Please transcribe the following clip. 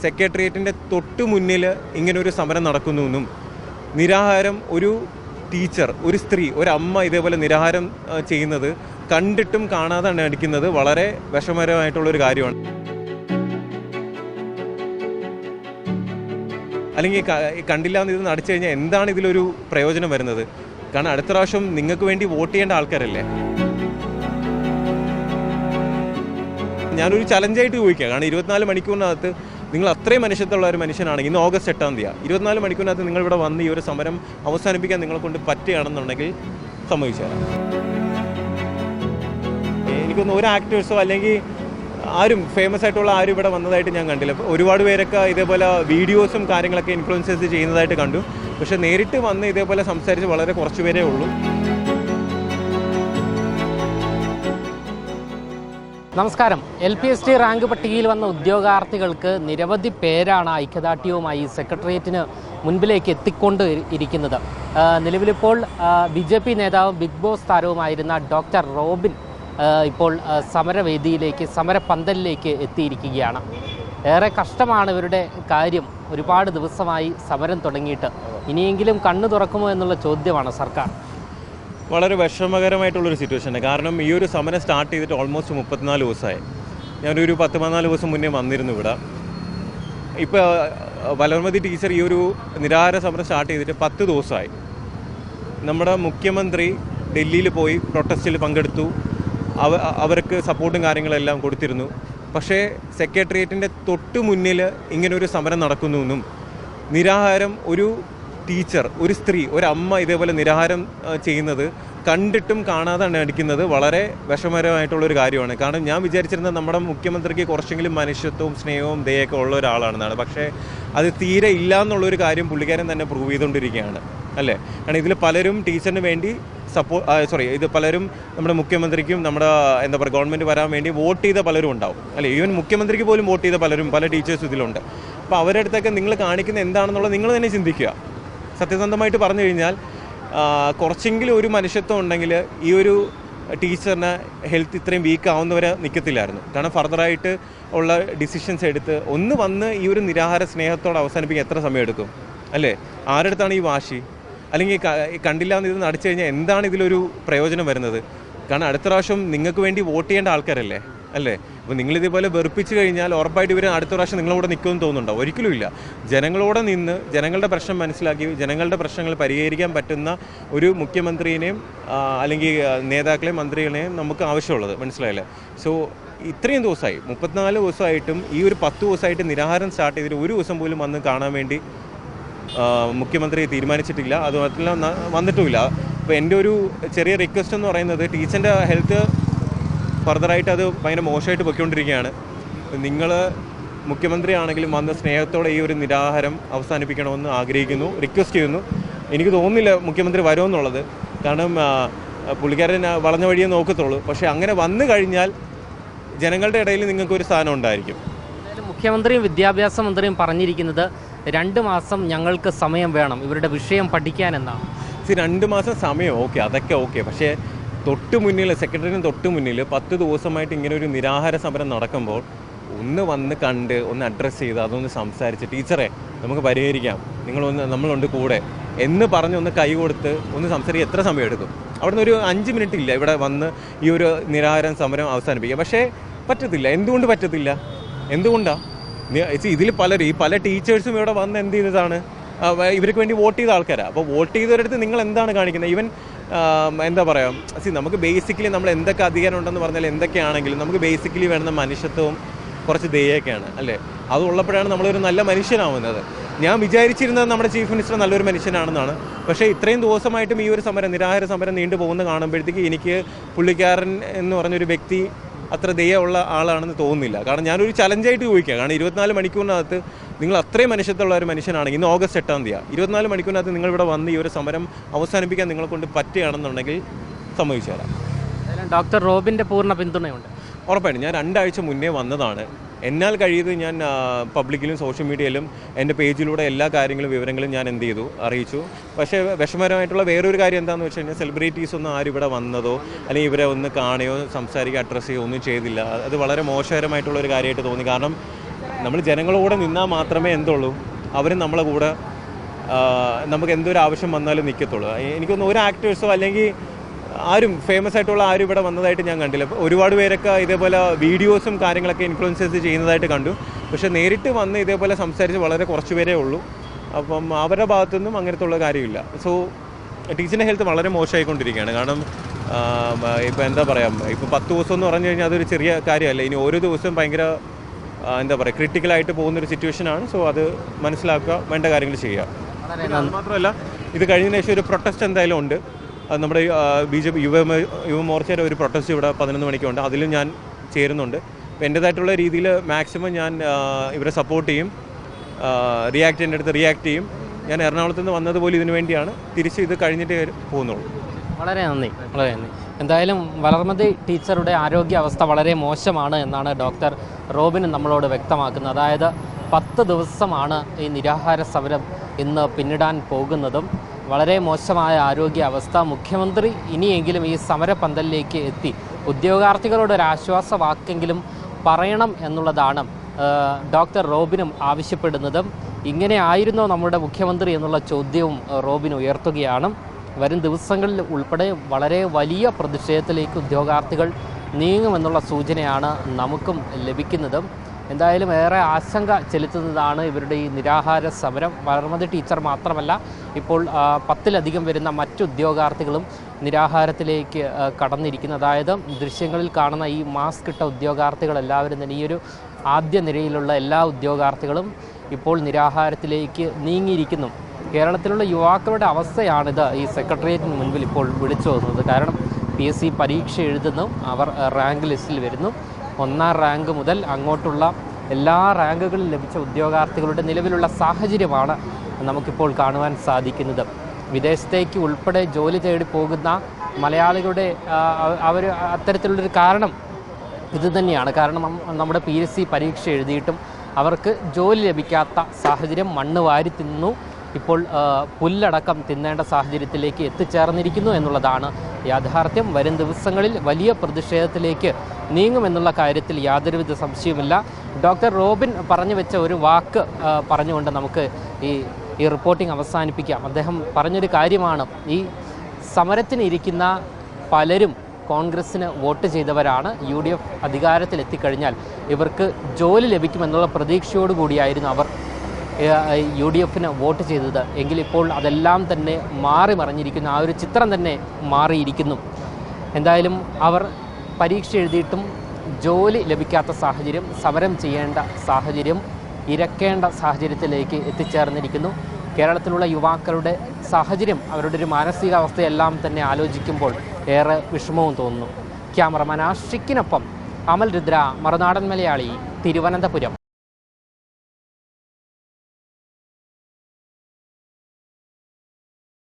സെക്രട്ടേറിയറ്റിൻ്റെ തൊട്ട് മുന്നിൽ ഇങ്ങനൊരു സമരം നടക്കുന്നുവെന്നും നിരാഹാരം ഒരു ടീച്ചർ, ഒരു സ്ത്രീ, ഒരമ്മ ഇതേപോലെ നിരാഹാരം ചെയ്യുന്നത് കണ്ടിട്ടും കാണാതെ നടിക്കുന്നത് വളരെ വിഷമകരമായിട്ടുള്ളൊരു കാര്യമാണ്. അല്ലെങ്കിൽ കണ്ടില്ല എന്ന് ഇത് നടിച്ചു കഴിഞ്ഞാൽ എന്താണ് ഇതിലൊരു പ്രയോജനം വരുന്നത്? കാരണം അടുത്ത പ്രാവശ്യം നിങ്ങൾക്ക് വേണ്ടി വോട്ട് ചെയ്യേണ്ട ആൾക്കാരല്ലേ. ഞാനൊരു ചലഞ്ചായിട്ട് ചോദിക്കുക. കാരണം 24 മണിക്കൂറിനകത്ത് നിങ്ങൾ അത്രയും മനുഷ്യത്തുള്ള ഒരു മനുഷ്യനാണെങ്കിൽ, ഇന്ന് ഓഗസ്റ്റ് 8-ാം തീയതി, 24 മണിക്കൂറിനകത്ത് നിങ്ങളിവിടെ വന്ന് ഈ ഒരു സമരം അവസാനിപ്പിക്കാൻ നിങ്ങളെ കൊണ്ട് പറ്റുകയാണെന്നുണ്ടെങ്കിൽ സമ്മതിച്ചു തരാം. എനിക്കൊന്ന് ഒരു ആക്ടേഴ്സോ അല്ലെങ്കിൽ ആരും ഫേമസ് ആയിട്ടുള്ള ആരും ഇവിടെ വന്നതായിട്ട് ഞാൻ കണ്ടില്ല. ഒരുപാട് പേരൊക്കെ ഇതേപോലെ വീഡിയോസും കാര്യങ്ങളൊക്കെ ഇൻഫ്ലുവൻസേഴ്സ് ചെയ്യുന്നതായിട്ട് കണ്ടു. പക്ഷേ നേരിട്ട് വന്ന് ഇതേപോലെ സംസാരിച്ച് വളരെ കുറച്ച് പേരേ ഉള്ളൂ. നമസ്കാരം. LPST റാങ്ക് പട്ടികയിൽ വന്ന ഉദ്യോഗാർത്ഥികൾക്ക് നിരവധി പേരാണ് ഐക്യദാർഢ്യവുമായി സെക്രട്ടേറിയറ്റിന് മുൻപിലേക്ക് എത്തിക്കൊണ്ട് ഇരിക്കുന്നത്. നിലവിലിപ്പോൾ BJP നേതാവും ബിഗ് ബോസ് താരവുമായിരുന്ന ഡോക്ടർ റോബിൻ ഇപ്പോൾ സമരവേദിയിലേക്ക്, സമരപന്തലിലേക്ക് എത്തിയിരിക്കുകയാണ്. ഏറെ കഷ്ടമാണ് ഇവരുടെ കാര്യം. ഒരുപാട് ദിവസമായി സമരം തുടങ്ങിയിട്ട് ഇനിയെങ്കിലും കണ്ണു തുറക്കുമോ എന്നുള്ള ചോദ്യമാണ് സർക്കാർ. വളരെ വിഷമകരമായിട്ടുള്ളൊരു സിറ്റുവേഷനാണ്. കാരണം ഈ ഒരു സമരം സ്റ്റാർട്ട് ചെയ്തിട്ട് ഓൾമോസ്റ്റ് 34 ദിവസമായി. ഞാനൊരു 14 ദിവസം മുന്നേ വന്നിരുന്നു ഇവിടെ. ഇപ്പോൾ വലർമതി ടീച്ചർ ഈ ഒരു നിരാഹാര സമരം സ്റ്റാർട്ട് ചെയ്തിട്ട് 10 ദിവസമായി. നമ്മുടെ മുഖ്യമന്ത്രി ഡൽഹിയിൽ പോയി പ്രൊട്ടസ്റ്റിൽ പങ്കെടുത്തു. അവർക്ക് സപ്പോർട്ടും കാര്യങ്ങളെല്ലാം കൊടുത്തിരുന്നു. പക്ഷേ സെക്രട്ടേറിയറ്റിൻ്റെ തൊട്ട് മുന്നിൽ ഇങ്ങനൊരു സമരം നടക്കുന്നുവെന്നും നിരാഹാരം ഒരു ടീച്ചർ, ഒരു സ്ത്രീ, ഒരമ്മ ഇതേപോലെ നിരാഹാരം ചെയ്യുന്നത് കണ്ടിട്ടും കാണാതെ നടിക്കുന്നത് വളരെ വിഷമകരമായിട്ടുള്ളൊരു കാര്യമാണ്. കാരണം ഞാൻ വിചാരിച്ചിരുന്നത് നമ്മുടെ മുഖ്യമന്ത്രിക്ക് കുറച്ചെങ്കിലും മനുഷ്യത്വവും സ്നേഹവും ദയൊക്കെ ഉള്ള ഒരാളാണെന്നാണ്. പക്ഷേ അത് തീരെ ഇല്ല എന്നുള്ളൊരു കാര്യം പുള്ളിക്കാരൻ തന്നെ പ്രൂവ് ചെയ്തുകൊണ്ടിരിക്കുകയാണ്, അല്ലേ? കാരണം ഇതിൽ പലരും ടീച്ചറിന് വേണ്ടി ഇത് പലരും നമ്മുടെ മുഖ്യമന്ത്രിക്കും നമ്മുടെ എന്താ പറയുക ഗവൺമെൻറ് വരാൻ വേണ്ടി വോട്ട് ചെയ്ത പലരും ഉണ്ടാവും, അല്ലേ? ഈവൻ മുഖ്യമന്ത്രിക്ക് പോലും വോട്ട് ചെയ്ത പല ടീച്ചേഴ്സും ഇതിലുണ്ട്. അപ്പോൾ അവരുടെ അടുത്തൊക്കെ നിങ്ങൾ കാണിക്കുന്ന എന്താണെന്നുള്ളത് നിങ്ങൾ തന്നെ ചിന്തിക്കുക. സത്യസന്ധമായിട്ട് പറഞ്ഞു കഴിഞ്ഞാൽ കുറച്ചെങ്കിലും ഒരു മനുഷ്യത്വം ഉണ്ടെങ്കിൽ ഈ ഒരു ടീച്ചറിന് ഹെൽത്ത് ഇത്രയും വീക്ക് ആവുന്നവരെ നിൽക്കത്തില്ലായിരുന്നു. കാരണം ഫർദറായിട്ട് ഉള്ള ഡിസിഷൻസ് എടുത്ത് ഒന്ന് വന്ന് ഈ ഒരു നിരാഹാര സ്നേഹത്തോടെ അവസാനിപ്പിക്കാൻ എത്ര സമയം എടുക്കും, അല്ലേ? ആരുടെ അടുത്താണ് ഈ വാശി? അല്ലെങ്കിൽ കണ്ടില്ല എന്ന് ഇത് നടിച്ചു കഴിഞ്ഞാൽ എന്താണ് ഇതിലൊരു പ്രയോജനം വരുന്നത്? കാരണം അടുത്ത പ്രാവശ്യം നിങ്ങൾക്ക് വേണ്ടി വോട്ട് ചെയ്യേണ്ട ആൾക്കാരല്ലേ, അല്ലേ? അപ്പോൾ നിങ്ങളിതേപോലെ വെറുപ്പിച്ച് കഴിഞ്ഞാൽ ഉറപ്പായിട്ട് ഇവർ അടുത്ത പ്രാവശ്യം നിങ്ങളോട് നിൽക്കുമെന്ന് തോന്നുന്നുണ്ടോ? ഒരിക്കലും ഇല്ല. ജനങ്ങളോടെ നിന്ന് ജനങ്ങളുടെ പ്രശ്നം മനസ്സിലാക്കി ജനങ്ങളുടെ പ്രശ്നങ്ങൾ പരിഹരിക്കാൻ പറ്റുന്ന ഒരു മുഖ്യമന്ത്രിയെയും അല്ലെങ്കിൽ നേതാക്കളെയും മന്ത്രികളെയും നമുക്ക് ആവശ്യമുള്ളത്, മനസ്സിലായില്ലേ? സോ ഇത്രയും ദിവസമായി, 34 ദിവസമായിട്ടും ഈ ഒരു 10 ദിവസമായിട്ട് നിരാഹാരം സ്റ്റാർട്ട് ചെയ്തിട്ട് ഒരു ദിവസം പോലും വന്ന് കാണാൻ വേണ്ടി മുഖ്യമന്ത്രി തീരുമാനിച്ചിട്ടില്ല. അതുമാത്രമല്ല വന്നിട്ടുമില്ല. അപ്പോൾ എൻ്റെ ഒരു ചെറിയ റിക്വസ്റ്റ് എന്ന് പറയുന്നത്, ടീച്ചറിൻ്റെ ഹെൽത്ത് ഫർദറായിട്ട് അത് ഭയങ്കര മോശമായിട്ട് പൊയ്ക്കൊണ്ടിരിക്കുകയാണ്. നിങ്ങൾ മുഖ്യമന്ത്രി ആണെങ്കിലും വന്ന് സ്നേഹത്തോടെ ഈ ഒരു നിരാഹാരം അവസാനിപ്പിക്കണമെന്ന് ആഗ്രഹിക്കുന്നു, റിക്വസ്റ്റ് ചെയ്യുന്നു. എനിക്ക് തോന്നുന്നില്ല മുഖ്യമന്ത്രി വരുമെന്നുള്ളത്. കാരണം പുള്ളിക്കാരൻ വളഞ്ഞ വഴിയേ നോക്കത്തുള്ളൂ. പക്ഷേ അങ്ങനെ വന്നു കഴിഞ്ഞാൽ ജനങ്ങളുടെ ഇടയിൽ നിങ്ങൾക്കൊരു സ്ഥാനം ഉണ്ടായിരിക്കും. മുഖ്യമന്ത്രിയും വിദ്യാഭ്യാസ മന്ത്രിയും പറഞ്ഞിരിക്കുന്നത് 2 മാസം ഞങ്ങൾക്ക് സമയം വേണം ഇവരുടെ വിഷയം പഠിക്കാൻ എന്നാണ്. 2 മാസം സമയം അതൊക്കെ ഓക്കെ. പക്ഷേ തൊട്ട് മുന്നിൽ, സെക്രട്ടറിന് തൊട്ട് മുന്നിൽ 10 ദിവസമായിട്ട് ഇങ്ങനെ ഒരു നിരാഹാര സമരം നടക്കുമ്പോൾ ഒന്ന് വന്ന് കണ്ട് ഒന്ന് അഡ്രസ്സ് ചെയ്ത് അതൊന്ന് സംസാരിച്ച്, ടീച്ചറെ നമുക്ക് പരിഹരിക്കാം, നമ്മളുണ്ട് കൂടെ എന്ന് പറഞ്ഞ് ഒന്ന് കൈ കൊടുത്ത് ഒന്ന് സംസാരിക്കുക എത്ര സമയം എടുക്കും? അവിടുന്ന് ഒരു 5 മിനിറ്റ് ഇല്ല ഇവിടെ വന്ന് ഈ ഒരു നിരാഹാര സമരം അവസാനിപ്പിക്കുക. പക്ഷേ പറ്റത്തില്ല. എന്തുകൊണ്ട് പറ്റത്തില്ല? എന്തുകൊണ്ടാണ്? ഇതിൽ പല ടീച്ചേഴ്സും ഇവിടെ വന്ന് എന്ത് ചെയ്തതാണ്? ഇവർക്ക് വേണ്ടി വോട്ട് ചെയ്ത ആൾക്കാരാണ്. അപ്പോൾ വോട്ട് ചെയ്തവരടുത്ത് നിങ്ങൾ എന്താണ് കാണിക്കുന്നത്? ഈവൻ എന്താ പറയുക, നമുക്ക് ബേസിക്കലി നമ്മൾ എന്തൊക്കെ അധികാരം ഉണ്ടെന്ന് പറഞ്ഞാൽ എന്തൊക്കെയാണെങ്കിലും നമുക്ക് ബേസിക്കലി വേണ്ടുന്ന മനുഷ്യത്വവും കുറച്ച് ദയൊക്കെയാണ്, അല്ലേ? അതുള്ളപ്പോഴാണ് നമ്മളൊരു നല്ല മനുഷ്യനാവുന്നത്. ഞാൻ വിചാരിച്ചിരുന്നത് നമ്മുടെ ചീഫ് മിനിസ്റ്റർ നല്ലൊരു മനുഷ്യനാണെന്നാണ്. പക്ഷേ ഇത്രയും ദിവസമായിട്ടും ഈ ഒരു നിരാഹാര സമരം നീണ്ടു പോകുന്ന കാണുമ്പോഴത്തേക്ക് എനിക്ക് പുള്ളിക്കാരൻ എന്ന് പറഞ്ഞൊരു വ്യക്തി അത്ര ദയുള്ള ആളാണെന്ന് തോന്നുന്നില്ല. കാരണം ഞാനൊരു ചലഞ്ചായിട്ട് ചോദിക്കുക. കാരണം 24 മണിക്കൂറിനകത്ത് നിങ്ങൾ അത്രയും മനുഷ്യത്തുള്ള ഒരു മനുഷ്യനാണെങ്കിൽ, ഇന്ന് ഓഗസ്റ്റ് 8-ാം തീയതി, 24 മണിക്കൂറിനകത്ത് നിങ്ങളിവിടെ വന്ന് ഈ ഒരു സമരം അവസാനിപ്പിക്കാൻ നിങ്ങളെ കൊണ്ട് പറ്റുകയാണെന്നുണ്ടെങ്കിൽ സമ്മതിച്ചു തരാം. ഡോക്ടർ റോബിൻ്റെ പൂർണ്ണ പിന്തുണയുണ്ട്. ഉറപ്പായിട്ടും. ഞാൻ 2 ആഴ്ച മുന്നേ വന്നതാണ്. എന്നാൽ കഴിയുന്നത് ഞാൻ പബ്ലിക്കിലും സോഷ്യൽ മീഡിയയിലും എൻ്റെ പേജിലൂടെ എല്ലാ കാര്യങ്ങളും വിവരങ്ങളും ഞാൻ എന്ത് ചെയ്തു അറിയിച്ചു. പക്ഷേ വിഷമകരമായിട്ടുള്ള വേറൊരു കാര്യം എന്താണെന്ന് വെച്ച് കഴിഞ്ഞാൽ സെലിബ്രിറ്റീസ് ഒന്നും ആരും ഇവിടെ വന്നതോ അല്ലെങ്കിൽ ഇവരെ ഒന്ന് കാണുകയോ സംസാരിക്കുകയോ അഡ്രസ്സ് ചെയ്യുകയോ ഒന്നും ചെയ്തില്ല. അത് വളരെ മോശകരമായിട്ടുള്ളൊരു കാര്യമായിട്ട് തോന്നി. കാരണം നമ്മൾ ജനങ്ങളോടെ നിന്നാൽ മാത്രമേ എന്തുള്ളൂ, അവരും നമ്മളെ കൂടെ നമുക്ക് എന്തൊരു ആവശ്യം വന്നാലും നിൽക്കത്തുള്ളൂ. എനിക്കൊന്ന് ഒരു ആക്ടേഴ്സോ അല്ലെങ്കിൽ ആരും ഫേമസ് ആയിട്ടുള്ള ആരും ഇവിടെ വന്നതായിട്ട് ഞാൻ കണ്ടില്ല. ഒരുപാട് പേരൊക്കെ ഇതേപോലെ വീഡിയോസും കാര്യങ്ങളൊക്കെ ഇൻഫ്ലുവൻസേഴ്സ് ചെയ്യുന്നതായിട്ട് കണ്ടു. പക്ഷേ നേരിട്ട് വന്ന് ഇതേപോലെ സംസാരിച്ച് വളരെ കുറച്ച് പേരേ ഉള്ളൂ. അപ്പം അവരുടെ ഭാഗത്തുനിന്നും അങ്ങനത്തെ ഉള്ള കാര്യമില്ല. സോ ടീച്ചറിൻ്റെ ഹെൽത്ത് വളരെ മോശമായിക്കൊണ്ടിരിക്കുകയാണ്. കാരണം ഇപ്പോൾ എന്താ പറയുക, ഇപ്പോൾ 10 ദിവസം എന്ന് പറഞ്ഞു കഴിഞ്ഞാൽ അതൊരു ചെറിയ കാര്യമല്ല. ഇനി ഓരോ ദിവസവും ഭയങ്കര എന്താ പറയുക ക്രിട്ടിക്കലായിട്ട് പോകുന്നൊരു സിറ്റുവേഷനാണ്. സോ അത് മനസ്സിലാക്കുക, വേണ്ട കാര്യങ്ങൾ ചെയ്യുക. അത് മാത്രമല്ല, ഇത് കഴിഞ്ഞതിന് ശേഷം ഒരു പ്രൊട്ടസ്റ്റ് എന്തായാലും ഉണ്ട്. അത് നമ്മുടെ BJP യുവമോർച്ചയുടെ ഒരു പ്രൊട്ടസ്റ്റ് ഇവിടെ 11 മണിക്കുണ്ട്. അതിലും ഞാൻ ചേരുന്നുണ്ട്. അപ്പോൾ എൻ്റേതായിട്ടുള്ള രീതിയിൽ മാക്സിമം ഞാൻ ഇവരെ സപ്പോർട്ട് ചെയ്യും, റിയാക്ട് ചെയ്യേണ്ട അടുത്ത് റിയാക്ട് ചെയ്യും. ഞാൻ എറണാകുളത്ത് നിന്ന് വന്നതുപോലെ ഇതിനു വേണ്ടിയാണ്. തിരിച്ച് ഇത് കഴിഞ്ഞിട്ടേ പോകുന്നുള്ളൂ. വളരെ നന്ദി, വളരെ നന്ദി. എന്തായാലും വളർമതി ടീച്ചറുടെ ആരോഗ്യാവസ്ഥ വളരെ മോശമാണ് എന്നാണ് ഡോക്ടർ റോബിൻ നമ്മളോട് വ്യക്തമാക്കുന്നത്. അതായത് 10 ദിവസമാണ് ഈ നിരാഹാര സമരം ഇന്ന് പിന്നിടാൻ പോകുന്നതും. വളരെ മോശമായ ആരോഗ്യാവസ്ഥ. മുഖ്യമന്ത്രി ഇനിയെങ്കിലും ഈ സമരപന്തലിലേക്ക് എത്തി ഉദ്യോഗാർത്ഥികളോട് ഒരു ആശ്വാസവാക്കെങ്കിലും പറയണം എന്നുള്ളതാണ് ഡോക്ടർ റോബിനും ആവശ്യപ്പെടുന്നതും. ഇങ്ങനെ ആയിരുന്നോ നമ്മുടെ മുഖ്യമന്ത്രി എന്നുള്ള ചോദ്യവും റോബിൻ ഉയർത്തുകയാണ്. വരും ദിവസങ്ങളിൽ ഉൾപ്പെടെ വളരെ വലിയ പ്രതിഷേധത്തിലേക്ക് ഉദ്യോഗാർത്ഥികൾ നീങ്ങുമെന്നുള്ള സൂചനയാണ് നമുക്കും ലഭിക്കുന്നത്. എന്തായാലും ഏറെ ആശങ്ക ചെലുത്തുന്നതാണ് ഇവരുടെ ഈ നിരാഹാര സമരം. വളർമതി ടീച്ചർ മാത്രമല്ല, ഇപ്പോൾ 10-ലധികം വരുന്ന മറ്റു ഉദ്യോഗാർത്ഥികളും നിരാഹാരത്തിലേക്ക് കടന്നിരിക്കുന്നു. അതായത് ദൃശ്യങ്ങളിൽ കാണുന്ന ഈ മാസ്ക് ഇട്ട ഉദ്യോഗാർത്ഥികളെല്ലാവരും തന്നെ, ഈ ഒരു ആദ്യ നിരയിലുള്ള എല്ലാ ഉദ്യോഗാർത്ഥികളും ഇപ്പോൾ നിരാഹാരത്തിലേക്ക് നീങ്ങിയിരിക്കുന്നു. കേരളത്തിലുള്ള യുവാക്കളുടെ അവസ്ഥയാണിത് ഈ സെക്രട്ടേറിയറ്റിന് മുൻപിൽ ഇപ്പോൾ വിളിച്ചു വന്നത്. കാരണം PSC പരീക്ഷ എഴുതുന്നു, അവർ റാങ്ക് ലിസ്റ്റിൽ വരുന്നു. 1ാം റാങ്ക് മുതൽ അങ്ങോട്ടുള്ള എല്ലാ റാങ്കുകളും ലഭിച്ച ഉദ്യോഗാർത്ഥികളുടെ നിലവിലുള്ള സാഹചര്യമാണ് നമുക്കിപ്പോൾ കാണുവാൻ സാധിക്കുന്നത്. വിദേശത്തേക്ക് ഉൾപ്പെടെ ജോലി തേടി പോകുന്ന മലയാളികളുടെ അവർ അത്തരത്തിലുള്ളൊരു കാരണം ഇത് തന്നെയാണ്. കാരണം നമ്മുടെ PSC പരീക്ഷ എഴുതിയിട്ടും അവർക്ക് ജോലി ലഭിക്കാത്ത സാഹചര്യം. മണ്ണ് വാരി തിന്നു, ഇപ്പോൾ പുല്ലടക്കം തിന്നേണ്ട സാഹചര്യത്തിലേക്ക് എത്തിച്ചേർന്നിരിക്കുന്നു എന്നുള്ളതാണ് യാഥാർത്ഥ്യം. വരും ദിവസങ്ങളിൽ വലിയ പ്രതിഷേധത്തിലേക്ക് നീങ്ങുമെന്നുള്ള കാര്യത്തിൽ യാതൊരുവിധ സംശയവുമില്ല. ഡോക്ടർ റോബിൻ പറഞ്ഞു വെച്ച ഒരു വാക്ക് പറഞ്ഞുകൊണ്ട് നമുക്ക് ഈ റിപ്പോർട്ടിംഗ് അവസാനിപ്പിക്കാം. അദ്ദേഹം പറഞ്ഞൊരു കാര്യമാണ്, ഈ സമരത്തിനിരിക്കുന്ന പലരും കോൺഗ്രസ്സിന് വോട്ട് ചെയ്തവരാണ്. UDF അധികാരത്തിലെത്തിക്കഴിഞ്ഞാൽ ഇവർക്ക് ജോലി ലഭിക്കുമെന്നുള്ള പ്രതീക്ഷയോടുകൂടിയായിരുന്നു അവർ UDFന് വോട്ട് ചെയ്തത്. എങ്കിലിപ്പോൾ അതെല്ലാം തന്നെ മാറി മറിഞ്ഞിരിക്കുന്നു. ആ ഒരു ചിത്രം തന്നെ മാറിയിരിക്കുന്നു. എന്തായാലും അവർ പരീക്ഷ എഴുതിയിട്ടും ജോലി ലഭിക്കാത്ത സാഹചര്യം, സമരം ചെയ്യേണ്ട സാഹചര്യം, ഇരക്കേണ്ട സാഹചര്യത്തിലേക്ക് എത്തിച്ചേർന്നിരിക്കുന്നു. കേരളത്തിലുള്ള യുവാക്കളുടെ സാഹചര്യം, അവരുടെ ഒരു മാനസികാവസ്ഥയെല്ലാം തന്നെ ആലോചിക്കുമ്പോൾ ഏറെ വിഷമവും തോന്നുന്നു. ക്യാമറമാൻ ആഷിക്കിനൊപ്പം അമൽ രുദ്ര, മറുനാടൻ മലയാളി, തിരുവനന്തപുരം.